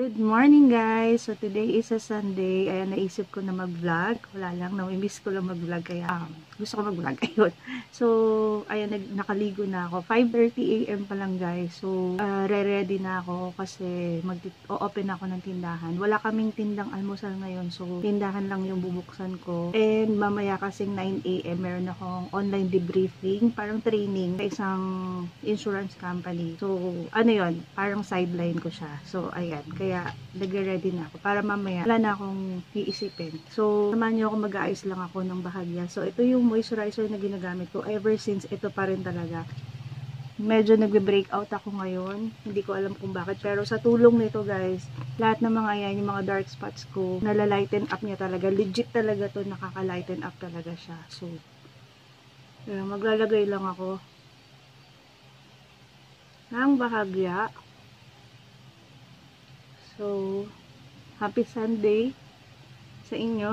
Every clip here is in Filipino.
Good morning guys! So today is a Sunday. Ayan, naisip ko na mag-vlog. Wala lang, namimiss ko lang mag-vlog kaya gusto ko mag-vlog. Ayun. So, ayan, nakaligo na ako. 5:30 AM pa lang guys. So, re-ready na ako kasi mag-open ako ng tindahan. Wala kaming tindang almusal ngayon. So, tindahan lang yung bubuksan ko. And mamaya kasing 9 AM meron akong online debriefing. Parang training sa isang insurance company. So, ano yun? Parang sideline ko siya. So, ayan. Kaya, nag-ready na ako. Para mamaya, wala na akong iisipin. So, samahan niyo ako, mag-aayos lang ako ng bahagya. So, ito yung moisturizer na ginagamit ko. Ever since, ito pa rin talaga. Medyo nagbe-breakout ako ngayon. Hindi ko alam kung bakit. Pero sa tulong nito, guys, lahat ng mga yan, yung mga dark spots ko, nalalighten up niya talaga. Legit talaga to, nakaka-lighten up talaga siya. So, maglalagay lang ako ng bahagya. So, happy Sunday sa inyo.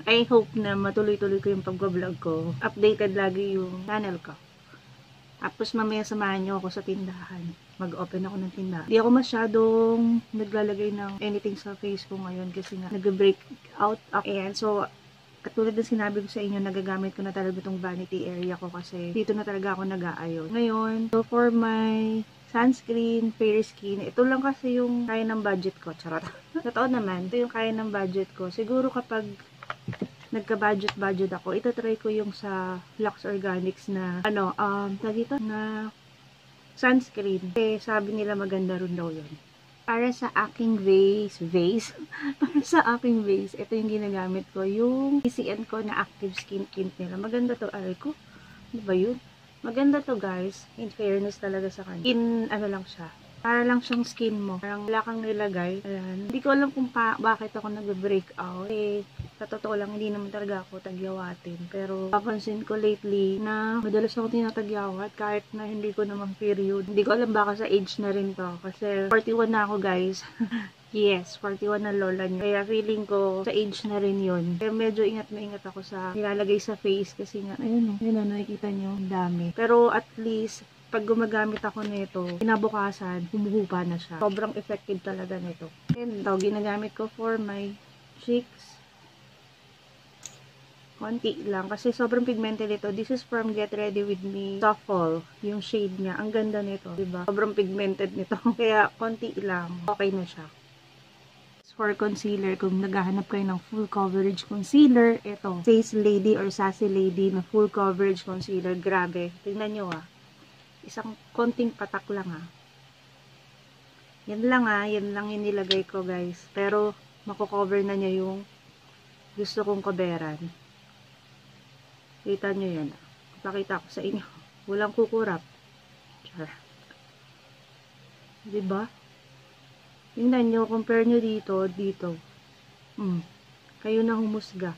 I hope na matuloy-tuloy ko yung pag-vlog ko. Updated lagi yung channel ko. Tapos mamaya samahan nyo ako sa tindahan. Mag-open ako ng tindahan. Hindi ako masyadong naglalagay ng anything sa face ko ngayon kasi nga nag-break out. Ayan, so katulad ng sinabi ko sa inyo, nagagamit ko na talaga itong vanity area ko kasi dito na talaga ako nag-aayon. Ngayon, so for my sunscreen, fair skin, ito lang kasi yung kaya ng budget ko. Charot. Totoo naman, ito yung kaya ng budget ko. Siguro kapag nagka-budget ako, itatry ko yung sa Lux Organics na, dito na sunscreen. Eh, sabi nila maganda rin daw yun. Para sa aking para sa aking base, ito yung ginagamit ko, yung PCN ko na Active Skin Tint nila. Maganda to, aray ko. Ano ba yun? Maganda to guys, in fairness talaga sa kanya. Lang siya. Para lang siyang skin mo. Parang wala kang nilagay. Ayan. Hindi ko alam kung bakit ako nag-breakout. Eh, sa totoo lang, hindi naman talaga ako tagyawatin. Pero, papansin ko lately na madalas ako tinatagyawat kahit na hindi ko naman period. Hindi ko alam baka sa age na rin to. Kasi, 41 na ako guys. Yes, 41 na lola niyo. Kaya feeling ko sa age na rin yun. Kaya medyo ingat ako sa nilalagay sa face kasi nga, ayun nakikita nyo, ang dami. Pero at least, pag gumagamit ako nito, kinabukasan, humuhupa na siya. Sobrang effective talaga nito. And ito, ginagamit ko for my cheeks. Konti lang. Kasi sobrang pigmented ito. This is from Get Ready With Me Softfall. Yung shade niya. Ang ganda nito. Diba? Sobrang pigmented nito. Kaya, konti lang. Okay na siya. For concealer, kung naghahanap kayo ng full coverage concealer, ito. Face Lady or Sassy Lady na full coverage concealer. Grabe. Tingnan nyo Isang konting patak lang Yan lang yan lang yung nilagay ko guys. Pero, mako-cover na niya yung gusto kong coveran. Kita nyo yan. Pakita ko sa inyo. Walang kukurap. Char. Diba? Tingnan nyo, compare nyo dito. Kayo na humusga.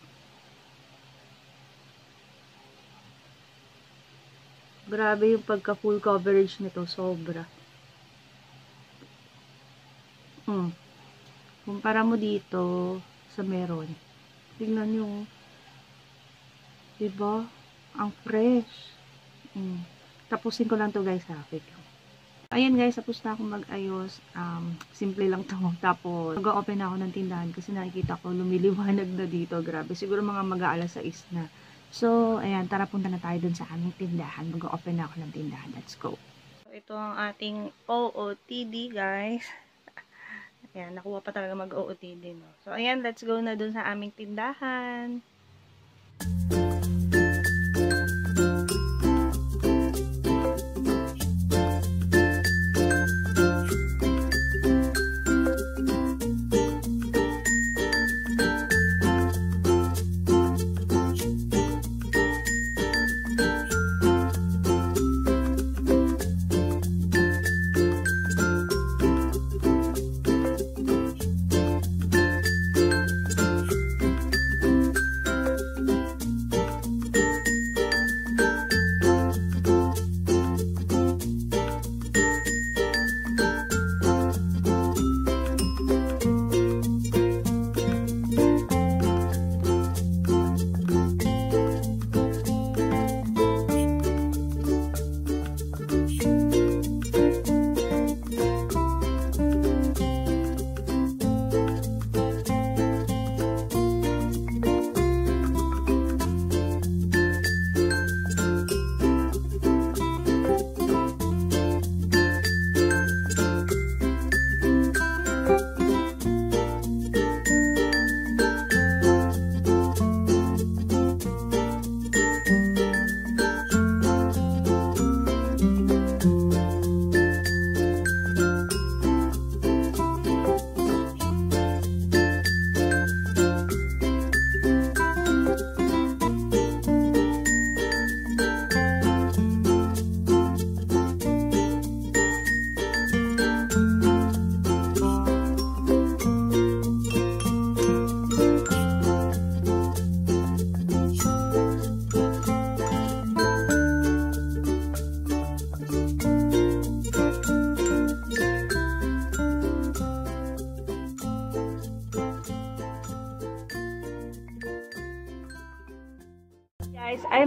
Grabe yung pagka full coverage nito. Sobra. Kumpara mo dito sa meron. Tingnan nyo. Diba? Ang fresh. Tapusin ko lang to guys Ayan guys, tapos na akong mag-ayos. Simple lang to. Tapos, mag-open ako ng tindahan kasi nakikita ko lumiliwanag na dito. Grabe. Siguro mga mag-aalas 6 na. So, ayan, tara punta na tayo dun sa aming tindahan. Mag-open na ako ng tindahan. Let's go. So, ito ang ating OOTD guys. Ayan, nakuha pa talaga mag-OOTD. No? So, ayan, let's go na dun sa aming tindahan.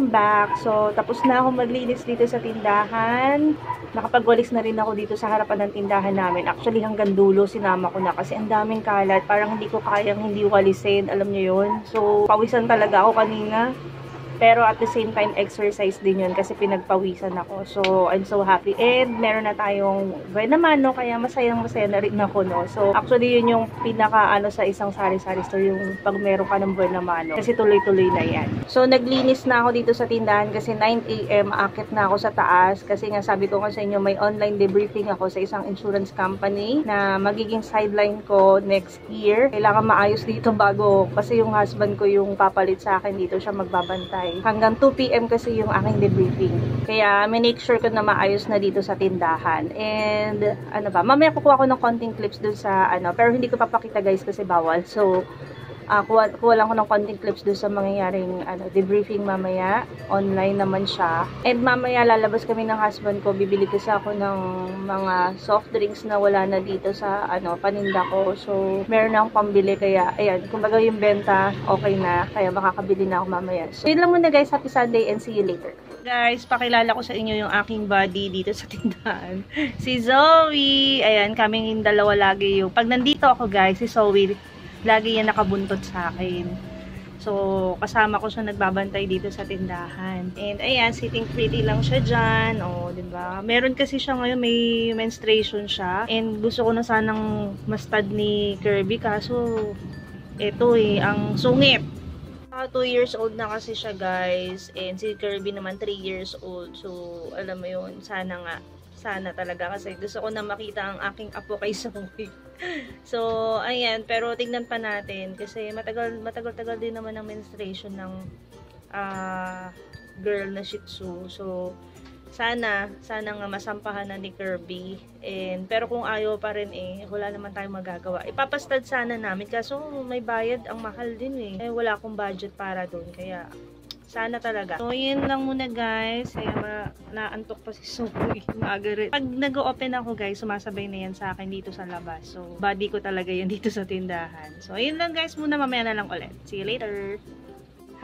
I'm back. So, tapos na ako maglinis dito sa tindahan. Nakapagwalis na rin ako dito sa harapan ng tindahan namin. Actually, hanggang dulo sinama ko na kasi ang daming kalat. Parang hindi ko kayang hindi walisin. Alam niyo yun? So, pawisan talaga ako kanina. Pero at the same time, exercise din yun kasi pinagpawisan ako. So, I'm so happy. And meron na tayong buwan naman, no? Kaya masayang-masaya na rin ako, no? So, actually, yun yung pinaka, sa isang sari-sari store, yung pag meron ka ng buwan naman, no? Kasi tuloy-tuloy na yan. So, naglinis na ako dito sa tindahan kasi 9 AM, akit na ako sa taas. Kasi nga, sabi ko nga sa inyo, may online debriefing ako sa isang insurance company na magiging sideline ko next year. Kailangan maayos dito bago, kasi yung husband ko yung papalit sa akin dito, siya magbabantay. Hanggang 2 PM kasi yung aking debriefing. Kaya, make sure ko na maayos na dito sa tindahan. And, mamaya kukuha ko ng konting clips dun sa, pero hindi ko papakita guys kasi bawal. So, kuha lang ko ng konting clips dun sa mangyayaring, debriefing mamaya. Online naman siya. And mamaya lalabas kami ng husband ko. Bibili kasi ako ng mga soft drinks na wala na dito sa, paninda ko. So, meron na akong pambili. Kaya, ayan, kumbaga yung benta, okay na. Kaya makakabili na ako mamaya. So, yun lang muna guys. Happy Sunday and see you later. Guys, pakilala ko sa inyo yung aking buddy dito sa tindahan. Si Zoe. Ayan, kaming dalawa lagi yung. Pag nandito ako guys, si Zoe, lagi yan nakabuntot sa akin. So, kasama ko siya nagbabantay dito sa tindahan. And, ayan, sitting pretty lang siya dyan. O, diba? Meron kasi siya ngayon, may menstruation siya. And, gusto ko na sanang mastad ni Kirby. Kaso, eto ang sungit. 2 years old na kasi siya, guys. And, si Kirby naman 3 years old. So, alam mo yun, sana talaga kasi gusto ko na makita ang aking apo kay Zoe. So, ayan, pero tignan pa natin kasi matagal din naman ang menstruation ng girl na Shih Tzu. So, sana nga masampahan na ni Kirby. Pero kung ayaw pa rin wala naman tayong magagawa. Ipapastad sana namin kaso may bayad, ang mahal din wala akong budget para doon kaya sana talaga. So, yun lang muna guys. Kaya naantok pa si Zoe. Maaga rin. Pag nag-open ako guys, sumasabay na yan sa akin dito sa labas. So, body ko talaga yun dito sa tindahan. So, yun lang guys muna. Mamaya na lang ulit. See you later.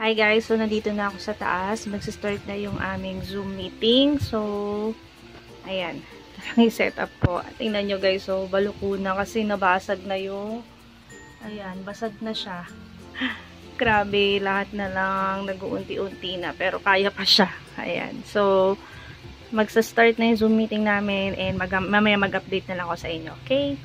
Hi guys. So, nandito na ako sa taas. Magsistart na yung aming Zoom meeting. So, ayan. Yung setup ko. Tingnan nyo guys. So, baluko na kasi nabasag na yung ayan. Basag na siya. Grabe, lahat na lang nag-uunti-unti na pero kaya pa siya. Ayan. So, magsa-start na yung Zoom meeting namin and mamaya mag-update na lang ako sa inyo. Okay?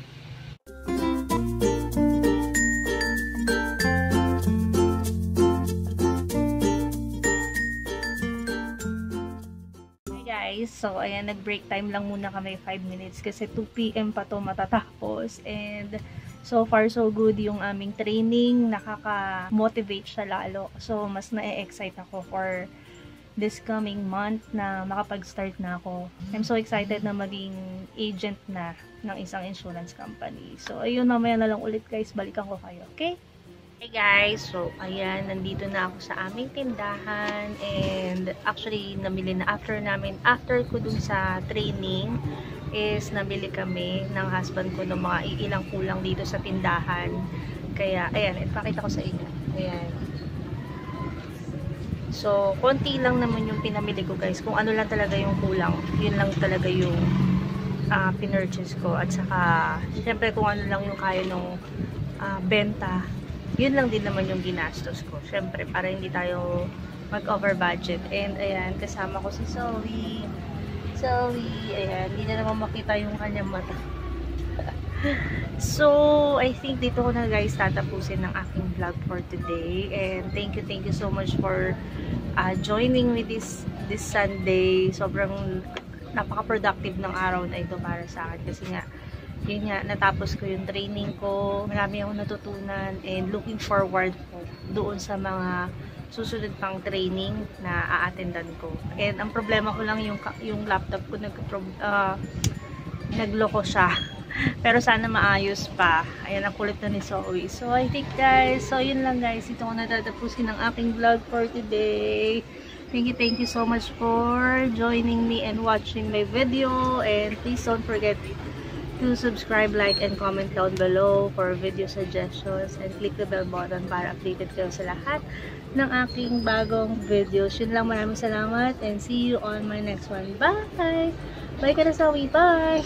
Hi guys. So, ayan, nag-break time lang muna kami 5 minutes kasi 2 PM pa to matatapos and so far, so good yung aming training. Nakaka-motivate siya lalo. So, mas na-excite ako for this coming month na makapag-start na ako. I'm so excited na maging agent na ng isang insurance company. So, ayun, mamaya na lang ulit guys. Balikan ko kayo. Okay? Hey guys! So, ayan, nandito na ako sa aming tindahan. And actually, namili na after ko dun sa training, is nabili kami ng husband ko ng mga ilang kulang dito sa tindahan. Kaya, ayan, ipakita ko sa inyo. Ayan. So, konti lang naman yung pinamili ko guys. Kung ano lang talaga yung kulang, yun lang talaga yung pinurchase ko. At saka, syempre kung ano lang yung kaya ng benta, yun lang din naman yung ginastos ko. Syempre, para hindi tayo mag-over budget. And, ayan, kasama ko si Zoe. Ayan, hindi na naman makita yung kanyang mata. So, I think dito ko na guys tatapusin ng aking vlog for today. And thank you so much for joining me this Sunday. Sobrang napaka-productive ng araw na ito para sa akin. Kasi nga, yun nga, natapos ko yung training ko. Marami akong natutunan and looking forward po doon sa mga susunod pang training na a-attendan ko. And ang problema ko lang yung laptop ko nagloko siya. Pero sana maayos pa. Ayan, ang kulit na ni Zoe. So, I think guys, so yun lang guys. Ito ko natatapusin ng aking vlog for today. Thank you so much for joining me and watching my video. And please don't forget to to subscribe, like, and comment down below for video suggestions, and click the bell button para updated kayo sa lahat ng aking bagong videos. Yun lang, maraming salamat and see you on my next one. Bye! Bye ka na, Zoe! Bye!